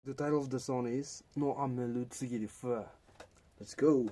The title of the song is No melou seketuopfii. Let's go.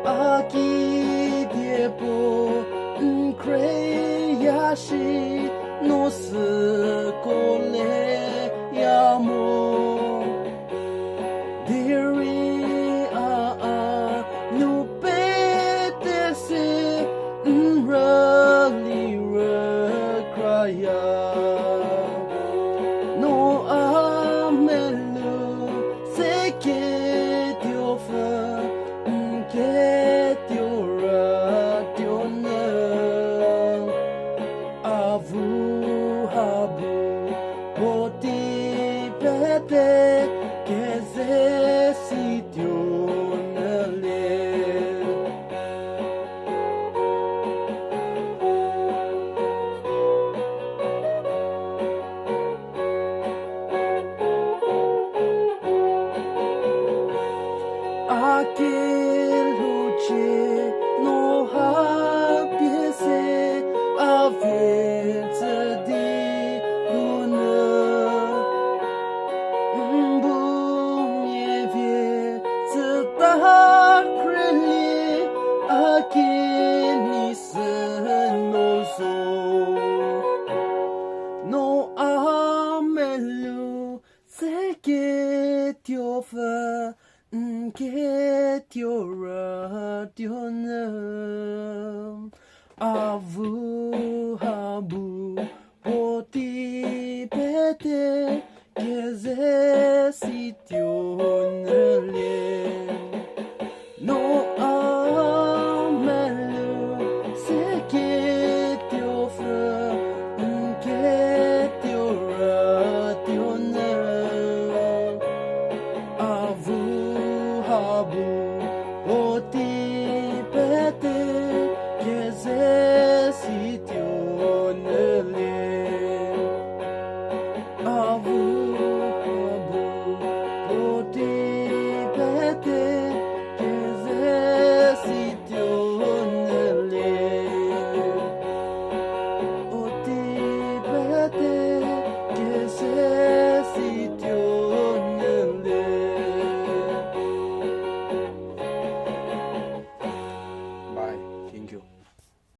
Aqui depois creia-se no secole amor diria no petece rally recria no melou seketuopfii aquilo que no rapiese a verte de luna bunhevie se takreli aqui nisse nozo no melou seketuopfii Get your radionam avu habu poti pete кезesitionele no melou seketuopfii get your radionam avu poti pete кезesitionele avu poti pete